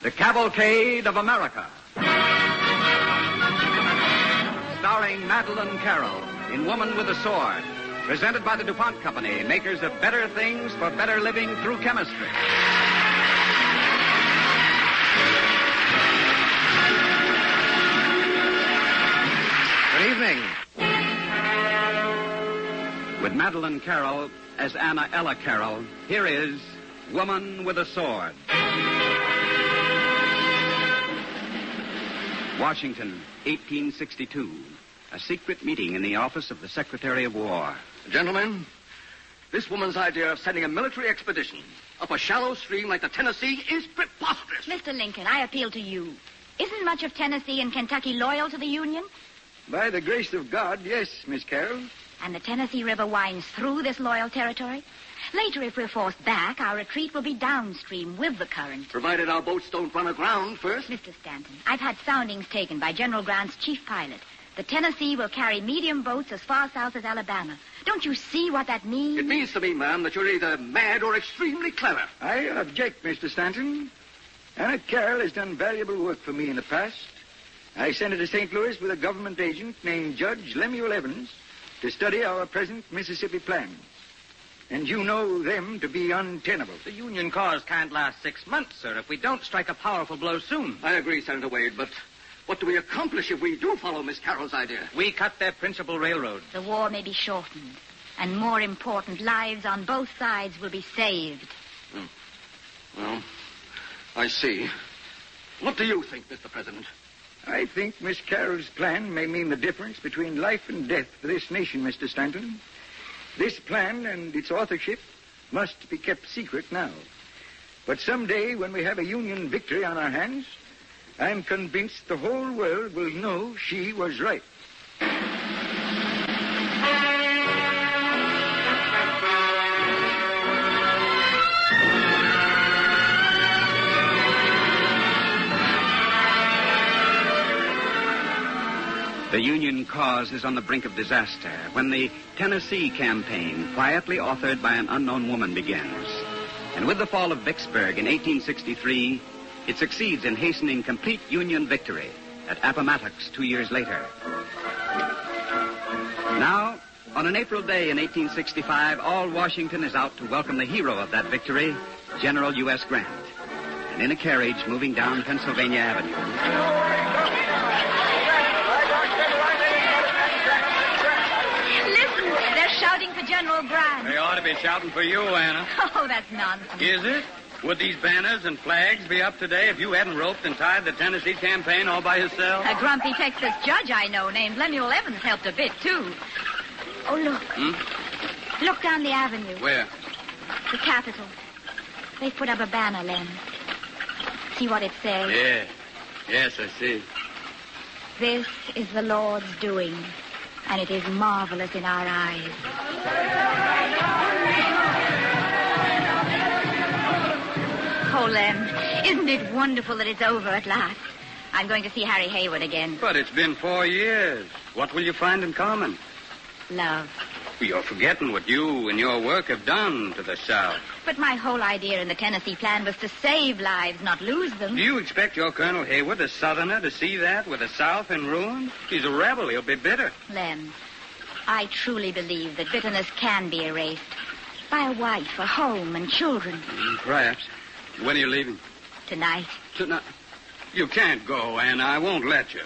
The Cavalcade of America. Starring Madeleine Carroll in Woman with a Sword. Presented by the DuPont Company, makers of better things for better living through chemistry. Good evening. With Madeleine Carroll as Anna Ella Carroll, here is Woman with a Sword. Washington, 1862. A secret meeting in the office of the Secretary of War. Gentlemen, this woman's idea of sending a military expedition up a shallow stream like the Tennessee is preposterous. Mr. Lincoln, I appeal to you. Isn't much of Tennessee and Kentucky loyal to the Union? By the grace of God, yes, Miss Carroll. And the Tennessee River winds through this loyal territory? Later, if we're forced back, our retreat will be downstream with the current. Provided our boats don't run aground first. Mr. Stanton, I've had soundings taken by General Grant's chief pilot. The Tennessee will carry medium boats as far south as Alabama. Don't you see what that means? It means to me, ma'am, that you're either mad or extremely clever. I object, Mr. Stanton. Anna Carroll has done valuable work for me in the past. I sent her to St. Louis with a government agent named Judge Lemuel Evans to study our present Mississippi plans. And you know them to be untenable. The Union cause can't last 6 months, sir, if we don't strike a powerful blow soon. I agree, Senator Wade, but what do we accomplish if we do follow Miss Carroll's idea? We cut their principal railroad. The war may be shortened, and more important, lives on both sides will be saved. Well, I see. What do you think, Mr. President? I think Miss Carroll's plan may mean the difference between life and death for this nation, Mr. Stanton. This plan and its authorship must be kept secret now. But someday, when we have a Union victory on our hands, I'm convinced the whole world will know she was right. The Union cause is on the brink of disaster when the Tennessee campaign, quietly authored by an unknown woman, begins. And with the fall of Vicksburg in 1863, it succeeds in hastening complete Union victory at Appomattox 2 years later. Now, on an April day in 1865, all Washington is out to welcome the hero of that victory, General U.S. Grant. And in a carriage moving down Pennsylvania Avenue... Shouting for General Grant. They ought to be shouting for you, Anna. Oh, that's nonsense. Is it? Would these banners and flags be up today if you hadn't roped and tied the Tennessee campaign all by yourself? A grumpy Texas judge I know named Lemuel Evans helped a bit, too. Oh, look. Look down the avenue. Where? The Capitol. They put up a banner, Lem. See what it says? Yeah. Yes, I see. This is the Lord's doing, and it is marvelous in our eyes. Oh, Lem, isn't it wonderful that it's over at last? I'm going to see Harry Hayward again. But it's been 4 years. What will you find in common? Love. You're forgetting what you and your work have done to the South. But my whole idea in the Tennessee plan was to save lives, not lose them. Do you expect your Colonel Hayward, a Southerner, to see that with the South in ruin? He's a rebel. He'll be bitter. Lem, I truly believe that bitterness can be erased by a wife, a home, and children. Perhaps. When are you leaving? Tonight. Tonight? You can't go, Anna. I won't let you.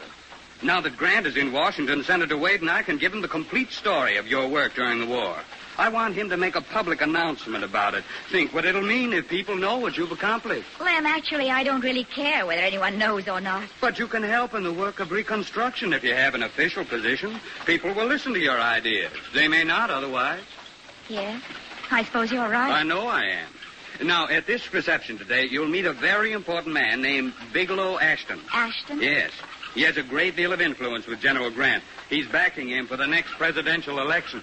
Now that Grant is in Washington, Senator Wade and I can give him the complete story of your work during the war. I want him to make a public announcement about it. Think what it'll mean if people know what you've accomplished. Lem, actually, I don't really care whether anyone knows or not. But you can help in the work of reconstruction if you have an official position. People will listen to your ideas. They may not otherwise. Yes, I suppose you're right. I know I am. Now, at this reception today, you'll meet a very important man named Bigelow Ashton. Ashton? Yes. He has a great deal of influence with General Grant. He's backing him for the next presidential election.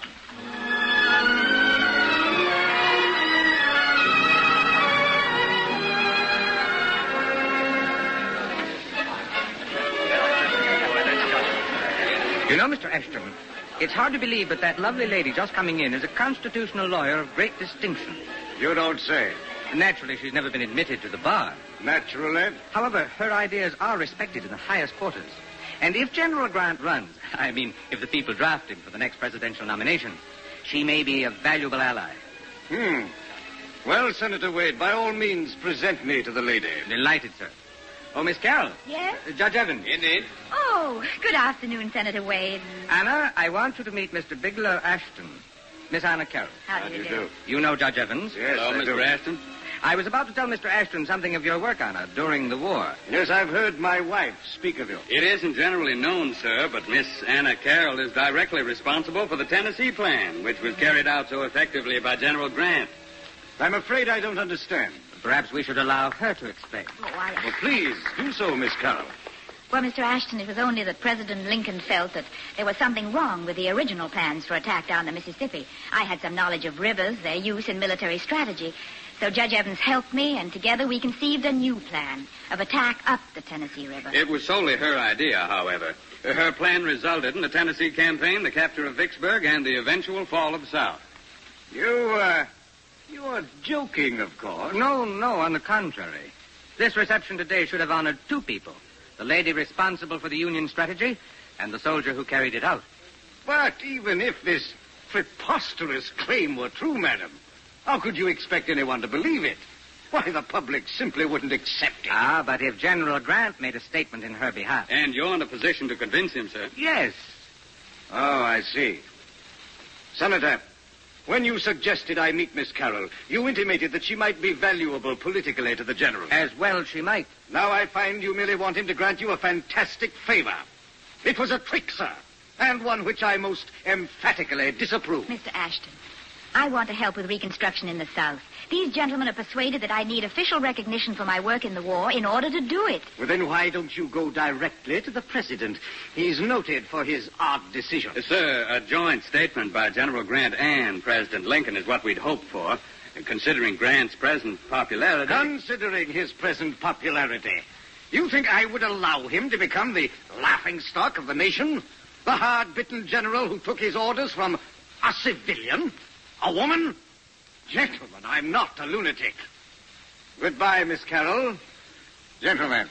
You know, Mr. Ashton, it's hard to believe that lovely lady just coming in is a constitutional lawyer of great distinction. You don't say. Naturally, she's never been admitted to the bar. Naturally. However, her ideas are respected in the highest quarters. And if General Grant runs, I mean, if the people draft him for the next presidential nomination, she may be a valuable ally. Well, Senator Wade, by all means, present me to the lady. Delighted, sir. Oh, Miss Carroll. Yes? Judge Evans. Indeed. Oh, good afternoon, Senator Wade. Anna, I want you to meet Mr. Bigelow Ashton. Miss Anna Carroll. How do you do? You know Judge Evans? Yes, Hello, I do. Mr. Ashton. I was about to tell Mr. Ashton something of your work, Anna, during the war. Yes, I've heard my wife speak of you. It isn't generally known, sir, but Miss Anna Carroll is directly responsible for the Tennessee Plan, which was carried out so effectively by General Grant. I'm afraid I don't understand. Perhaps we should allow her to explain. Well, please, do so, Miss Carroll. Well, Mr. Ashton, it was only that President Lincoln felt that there was something wrong with the original plans for attack down the Mississippi. I had some knowledge of rivers, their use in military strategy. So Judge Evans helped me, and together we conceived a new plan of attack up the Tennessee River. It was solely her idea, however. Her plan resulted in the Tennessee campaign, the capture of Vicksburg, and the eventual fall of the South. You are joking, of course. No, on the contrary. This reception today should have honored two people. The lady responsible for the Union strategy and the soldier who carried it out. But even if this preposterous claim were true, madam, how could you expect anyone to believe it? Why, the public simply wouldn't accept it. Ah, but if General Grant made a statement in her behalf. And you're in a position to convince him, sir. Yes. Oh, I see. Senator, when you suggested I meet Miss Carroll, you intimated that she might be valuable politically to the general. As well she might. Now I find you merely want him to grant you a fantastic favor. It was a trick, sir, and one which I most emphatically disapprove. Mr. Ashton, I want to help with Reconstruction in the South. These gentlemen are persuaded that I need official recognition for my work in the war in order to do it. Well, then why don't you go directly to the president? He's noted for his odd decisions. Sir, a joint statement by General Grant and President Lincoln is what we'd hoped for. And considering Grant's present popularity... Considering his present popularity, you think I would allow him to become the laughingstock of the nation? The hard-bitten general who took his orders from a civilian? A woman? Gentlemen, I'm not a lunatic. Goodbye, Miss Carroll. Gentlemen.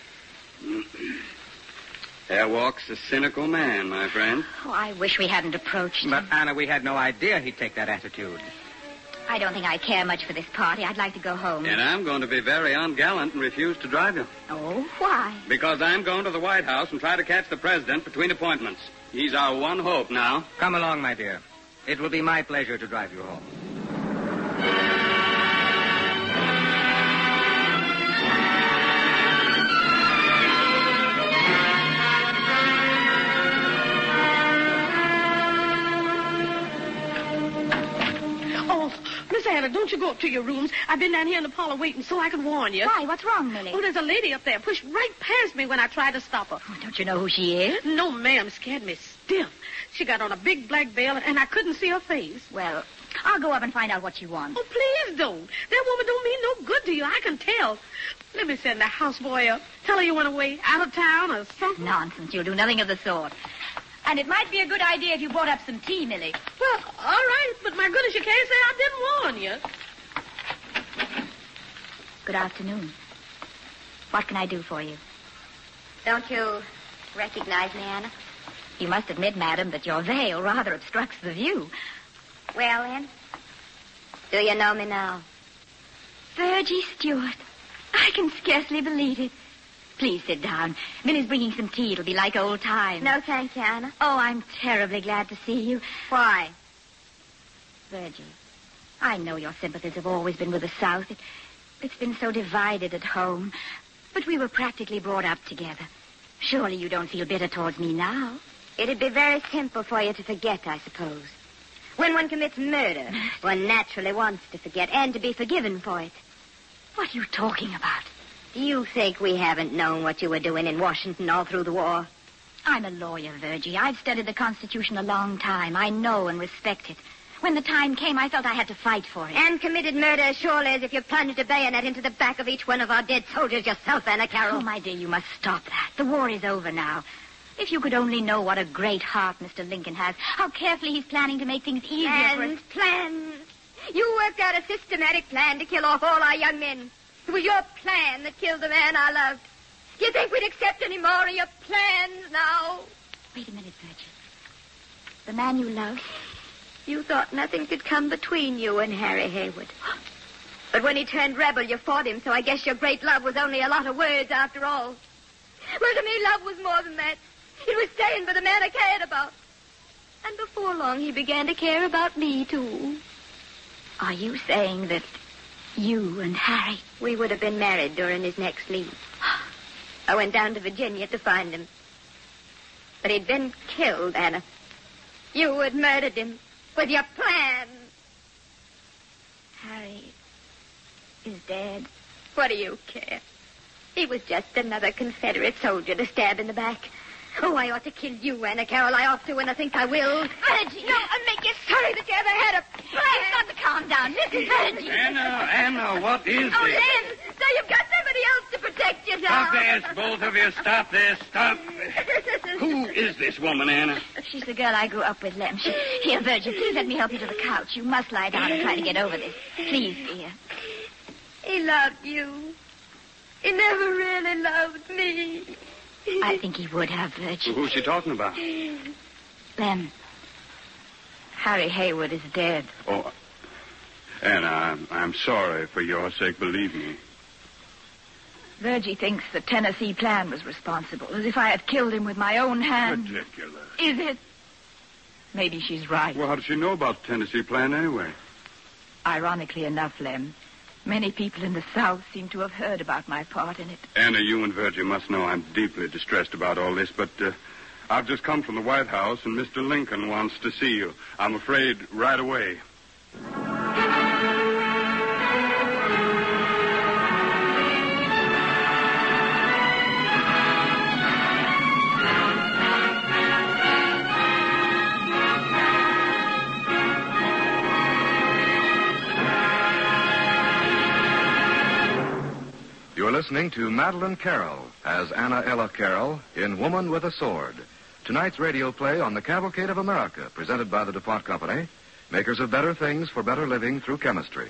There walks a cynical man, my friend. Oh, I wish we hadn't approached him. But, Anna, we had no idea he'd take that attitude. I don't think I care much for this party. I'd like to go home. And I'm going to be very ungallant and refuse to drive you. Oh, why? Because I'm going to the White House and try to catch the president between appointments. He's our one hope now. Come along, my dear. It will be my pleasure to drive you home. Miss Anna, don't you go up to your rooms. I've been down here in the parlor waiting so I could warn you. Why? What's wrong, Millie? Oh, there's a lady up there pushed right past me when I tried to stop her. Oh, don't you know who she is? No, ma'am, scared me stiff. She got on a big black veil, and I couldn't see her face. Well, I'll go up and find out what she wants. Oh, please don't. That woman don't mean no good to you. I can tell. Let me send the houseboy up. Tell her you went away out of town or something. Nonsense. You'll do nothing of the sort. And it might be a good idea if you brought up some tea, Millie. Well, all right, but my goodness, you can't say I didn't warn you. Good afternoon. What can I do for you? Don't you recognize me, Anna? You must admit, madam, that your veil rather obstructs the view. Well, then, do you know me now? Virgie Stewart. I can scarcely believe it. Please sit down. Millie's bringing some tea. It'll be like old times. No, thank you, Anna. Oh, I'm terribly glad to see you. Why? Virgie, I know your sympathies have always been with the South. It's been so divided at home. But we were practically brought up together. Surely you don't feel bitter towards me now. It'd be very simple for you to forget, I suppose. When one commits murder, one naturally wants to forget and to be forgiven for it. What are you talking about? Do you think we haven't known what you were doing in Washington all through the war? I'm a lawyer, Virgie. I've studied the Constitution a long time. I know and respect it. When the time came, I felt I had to fight for it. And committed murder as surely as if you plunged a bayonet into the back of each one of our dead soldiers yourself, Anna Carroll. Oh, my dear, you must stop that. The war is over now. If you could only know what a great heart Mr. Lincoln has, how carefully he's planning to make things easier for us. Plans. You worked out a systematic plan to kill off all our young men. It was your plan that killed the man I loved. Do you think we'd accept any more of your plans now? Wait a minute, Virgie. The man you love? You thought nothing could come between you and Harry Haywood. But when he turned rebel, you fought him, so I guess your great love was only a lot of words after all. Well, to me, love was more than that. It was staying for the man I cared about. And before long, he began to care about me, too. Are you saying that you and Harry... We would have been married during his next leave. I went down to Virginia to find him. But he'd been killed, Anna. You had murdered him with your plan. Harry is dead. What do you care? He was just another Confederate soldier to stab in the back. Oh, I ought to kill you, Anna Carroll. I ought to, and I think I will. Virgie! No, I'll make you sorry that you ever had a plan. You've got to calm down. Listen, Virgie. Anna, what is Oh, this? Lem, so you've got somebody else to protect you Stop now. this, both of you. Stop this. Stop. Who is this woman, Anna? She's the girl I grew up with, Lem. Here, Virgie, please let me help you to the couch. You must lie down and try to get over this. Please, dear. He loved you. He never really loved me. I think he would have, Virgie. Who's she talking about? Lem, Harry Haywood is dead. Oh, Anna, I'm sorry for your sake, believe me. Virgie thinks the Tennessee plan was responsible, as if I had killed him with my own hand. Ridiculous. Is it? Maybe she's right. Well, how does she know about the Tennessee plan anyway? Ironically enough, Lem, many people in the South seem to have heard about my part in it. Anna, you and Virgie must know I'm deeply distressed about all this, but I've just come from the White House, and Mr. Lincoln wants to see you. I'm afraid right away. You're listening to Madeline Carroll as Anna Ella Carroll in Woman with a Sword. Tonight's radio play on the Cavalcade of America, presented by the DuPont Company, makers of better things for better living through chemistry.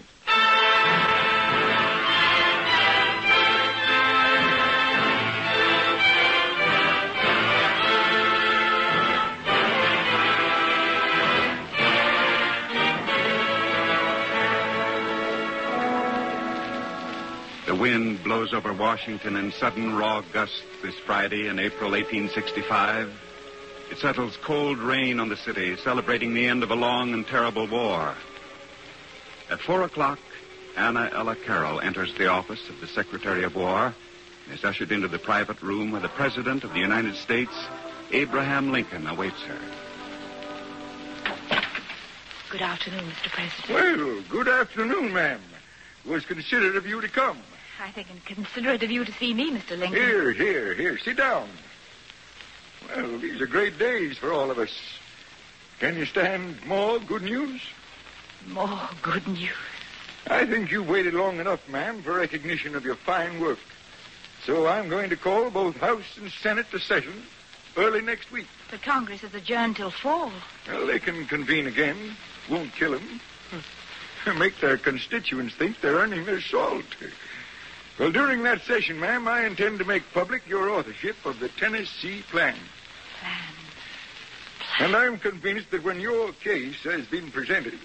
The wind blows over Washington in sudden raw gusts this Friday in April 1865. It settles cold rain on the city, celebrating the end of a long and terrible war. At 4 o'clock, Anna Ella Carroll enters the office of the Secretary of War and is ushered into the private room where the President of the United States, Abraham Lincoln, awaits her. Good afternoon, Mr. President. Well, good afternoon, ma'am. It was considerate of you to come. I think it's considerate of you to see me, Mr. Lincoln. Here. Sit down. Well, these are great days for all of us. Can you stand more good news? More good news. I think you've waited long enough, ma'am, for recognition of your fine work. So I'm going to call both House and Senate to session early next week. But Congress is adjourned till fall. Well, they can convene again. Won't kill them. Make their constituents think they're earning their salt. Well, during that session, ma'am, I intend to make public your authorship of the Tennessee plan. And I'm convinced that when your case has been presented,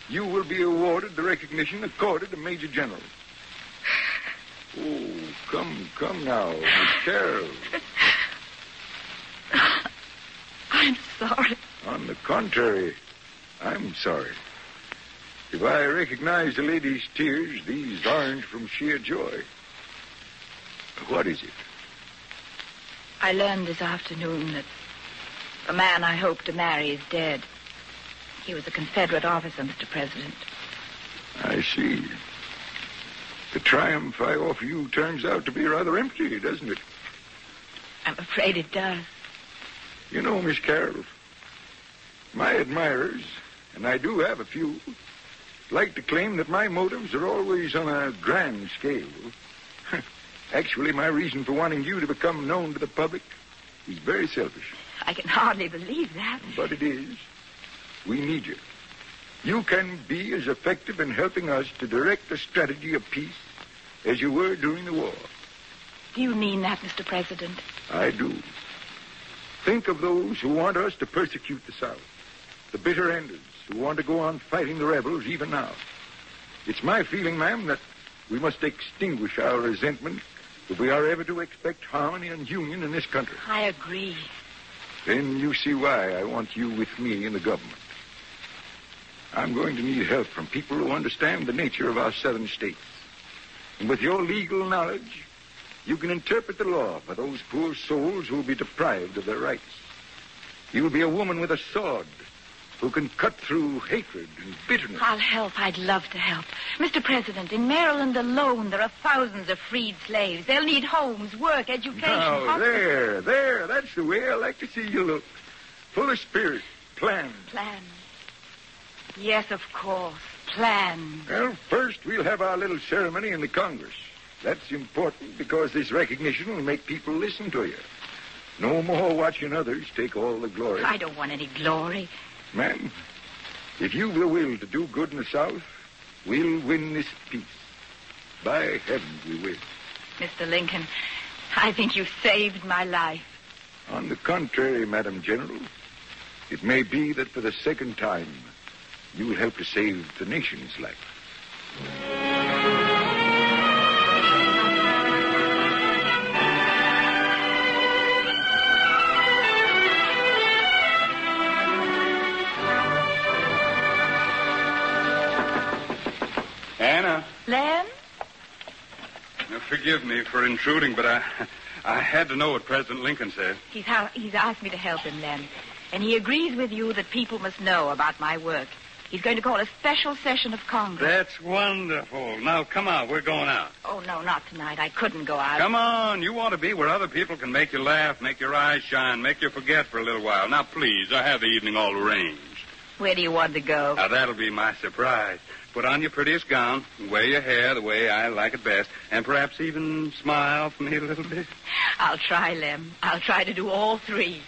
you will be awarded the recognition accorded a Major General. Oh, come now, Miss Carroll. I'm sorry. On the contrary, I'm sorry. If I recognize the lady's tears, these aren't from sheer joy. What is it? I learned this afternoon that the man I hoped to marry is dead. He was a Confederate officer, Mr. President. I see. The triumph I offer you turns out to be rather empty, doesn't it? I'm afraid it does. You know, Miss Carroll, my admirers, and I do have a few, like to claim that my motives are always on a grand scale. Actually, my reason for wanting you to become known to the public is very selfish. I can hardly believe that. But it is. We need you. You can be as effective in helping us to direct the strategy of peace as you were during the war. Do you mean that, Mr. President? I do. Think of those who want us to persecute the South, the bitter enders who want to go on fighting the rebels even now. It's my feeling, ma'am, that we must extinguish our resentment if we are ever to expect harmony and union in this country. I agree. Then you see why I want you with me in the government. I'm going to need help from people who understand the nature of our southern states. And with your legal knowledge, you can interpret the law for those poor souls who will be deprived of their rights. You'll be a woman with a sword who can cut through hatred and bitterness. I'll help. I'd love to help. Mr. President, in Maryland alone, there are thousands of freed slaves. They'll need homes, work, education. Now, there. That's the way I like to see you look. Full of spirit. Plan. Plan. Yes, of course. Plan. Well, first we'll have our little ceremony in the Congress. That's important because this recognition will make people listen to you. No more watching others take all the glory. I don't want any glory. Ma'am, if you've the will to do good in the South, we'll win this peace. By heaven, we will. Mr. Lincoln, I think you saved my life. On the contrary, Madam General, it may be that for the second time, you will help to save the nation's life. Anna. Len? Now, forgive me for intruding, but I had to know what President Lincoln said. He's asked me to help him, Len. And he agrees with you that people must know about my work. He's going to call a special session of Congress. That's wonderful. Now, come on. We're going out. Oh, no, not tonight. I couldn't go out. Come on. You want to be where other people can make you laugh, make your eyes shine, make you forget for a little while. Now, please, I have the evening all arranged. Where do you want to go? Now, that'll be my surprise. Put on your prettiest gown, wear your hair the way I like it best, and perhaps even smile for me a little bit. I'll try, Lem. I'll try to do all three.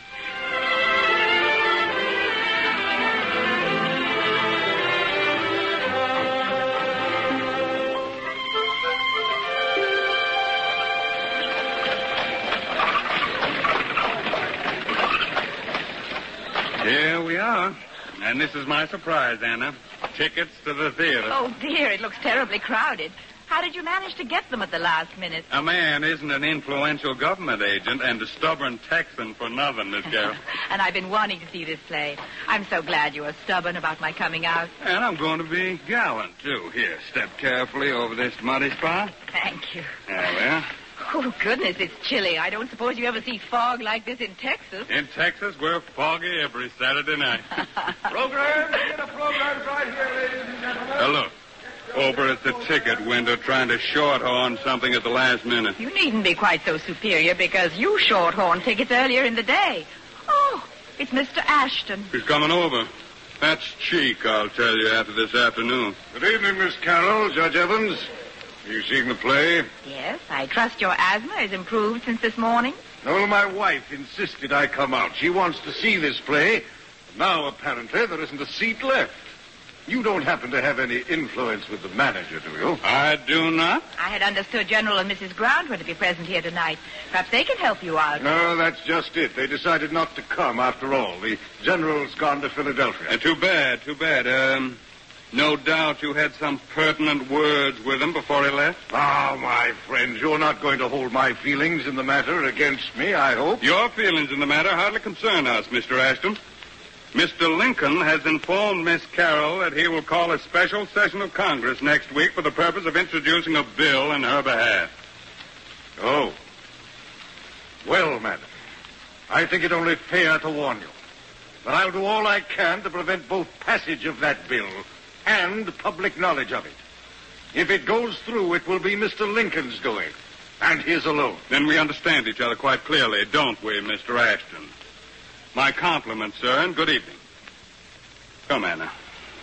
Here we are. And this is my surprise, Anna. Tickets to the theater. Oh, dear, it looks terribly crowded. How did you manage to get them at the last minute? A man isn't an influential government agent and a stubborn Texan for nothing, Miss Carroll. And I've been wanting to see this play. I'm so glad you are stubborn about my coming out. And I'm going to be gallant, too. Here, step carefully over this muddy spot. Thank you. There we are. Oh, goodness, it's chilly. I don't suppose you ever see fog like this in Texas. In Texas, we're foggy every Saturday night. Programs, get a program right here, ladies and gentlemen. Look, over at the ticket window trying to shorthorn something at the last minute. You needn't be quite so superior because you shorthorned tickets earlier in the day. Oh, it's Mr. Ashton. He's coming over. That's cheek, I'll tell you, after this afternoon. Good evening, Miss Carroll, Judge Evans. You seen the play? Yes, I trust your asthma has improved since this morning. No, my wife insisted I come out. She wants to see this play. Now, apparently, there isn't a seat left. You don't happen to have any influence with the manager, do you? I do not. I had understood General and Mrs. Grant were to be present here tonight. Perhaps they can help you out. No, that's just it. They decided not to come after all. The general's gone to Philadelphia. Too bad, too bad. No doubt you had some pertinent words with him before he left. Ah, my friends, you're not going to hold my feelings in the matter against me, I hope. Your feelings in the matter hardly concern us, Mr. Ashton. Mr. Lincoln has informed Miss Carroll that he will call a special session of Congress next week for the purpose of introducing a bill in her behalf. Oh. Well, madam, I think it only fair to warn you that I'll do all I can to prevent both passage of that bill and public knowledge of it. If it goes through, it will be Mr. Lincoln's doing, and his alone. Then we understand each other quite clearly, don't we, Mr. Ashton? My compliments, sir, and good evening. Come, Anna.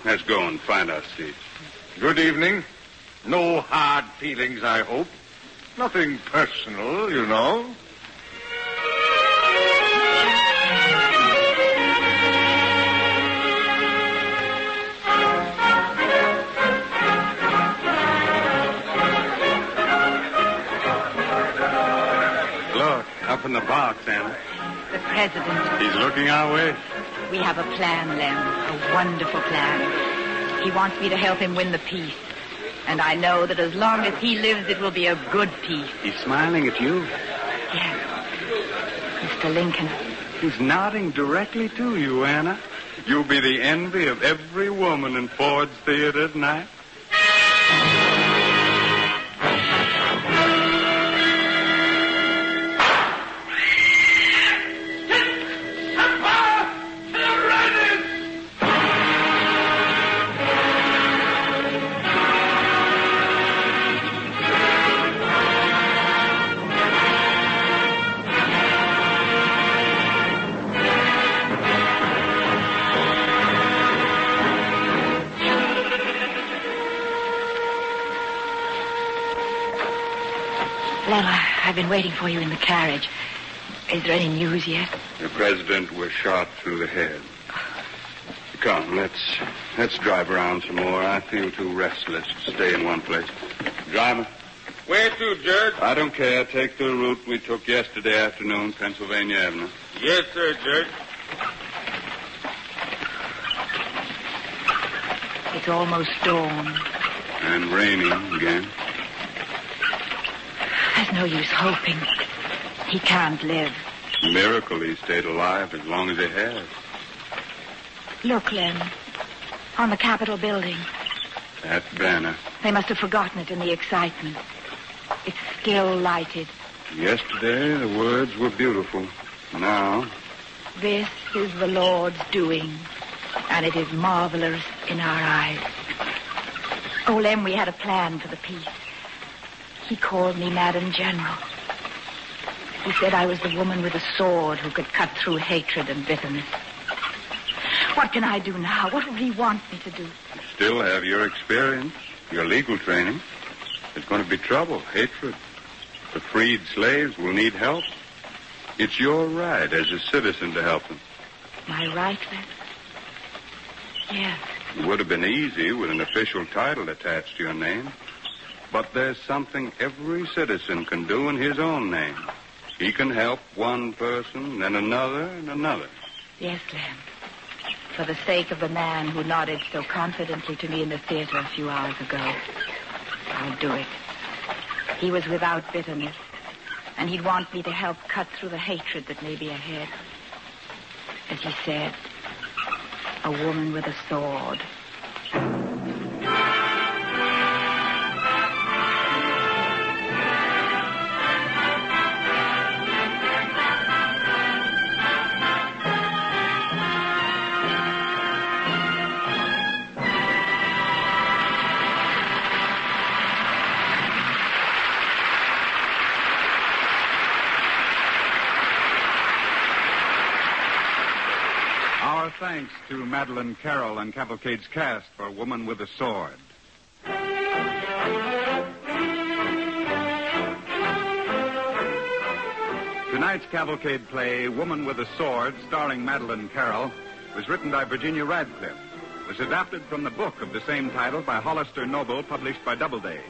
Let's go and find our seats. Good evening. No hard feelings, I hope. Nothing personal, you know. Look, up in the box, Anna. The president. He's looking our way. We have a plan, Lem. A wonderful plan. He wants me to help him win the peace. And I know that as long as he lives, it will be a good peace. He's smiling at you. Yes. Mr. Lincoln. He's nodding directly to you, Anna. You'll be the envy of every woman in Ford's Theater tonight. Lem, I've been waiting for you in the carriage. Is there any news yet? The president was shot through the head. Come, let's drive around some more. I feel too restless to stay in one place. Driver. Where to, Judge? I don't care. Take the route we took yesterday afternoon, Pennsylvania Avenue. Yes, sir, Judge. It's almost dawn. And raining again. There's no use hoping. He can't live. Miracle he stayed alive as long as he has. Look, Lem. On the Capitol building. That banner. They must have forgotten it in the excitement. It's still lighted. Yesterday, the words were beautiful. Now... This is the Lord's doing, and it is marvelous in our eyes. Oh, Lem, we had a plan for the peace. He called me Madam General. He said I was the woman with a sword who could cut through hatred and bitterness. What can I do now? What would he want me to do? You still have your experience, your legal training. There's going to be trouble, hatred. The freed slaves will need help. It's your right as a citizen to help them. My right, then? Yes. It would have been easy with an official title attached to your name. But there's something every citizen can do in his own name. He can help one person, then another, and another. Yes, Lem. For the sake of the man who nodded so confidently to me in the theater a few hours ago, I'll do it. He was without bitterness, and he'd want me to help cut through the hatred that may be ahead. As he said, a woman with a sword. Thanks to Madeline Carroll and Cavalcade's cast for Woman with a Sword. Tonight's Cavalcade play, Woman with a Sword, starring Madeline Carroll, was written by Virginia Radcliffe. It was adapted from the book of the same title by Hollister Noble, published by Doubleday.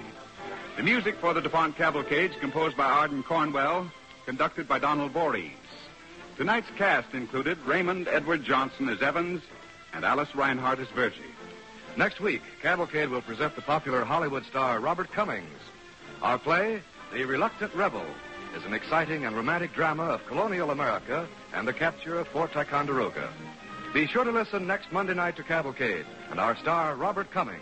The music for the DuPont Cavalcade is composed by Arden Cornwell, conducted by Donald Voorhees. Tonight's cast included Raymond Edward Johnson as Evans and Alice Reinhardt as Virgie. Next week, Cavalcade will present the popular Hollywood star Robert Cummings. Our play, The Reluctant Rebel, is an exciting and romantic drama of colonial America and the capture of Fort Ticonderoga. Be sure to listen next Monday night to Cavalcade and our star Robert Cummings.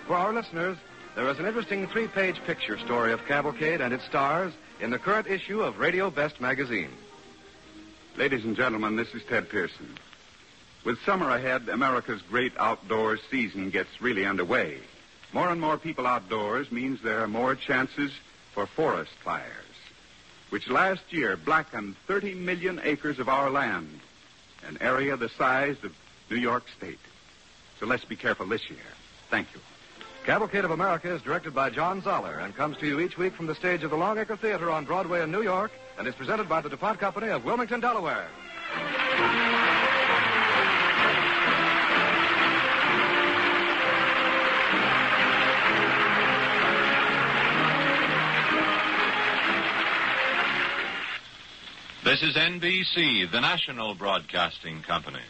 For our listeners, there is an interesting 3-page picture story of Cavalcade and its stars in the current issue of Radio Best magazine. Ladies and gentlemen, this is Ted Pearson. With summer ahead, America's great outdoor season gets really underway. More and more people outdoors means there are more chances for forest fires, which last year blackened 30 million acres of our land, an area the size of New York State. So let's be careful this year. Thank you. Cavalcade of America is directed by John Zoller and comes to you each week from the stage of the Longacre Theater on Broadway in New York and is presented by the DuPont Company of Wilmington, Delaware. This is NBC, the national broadcasting company.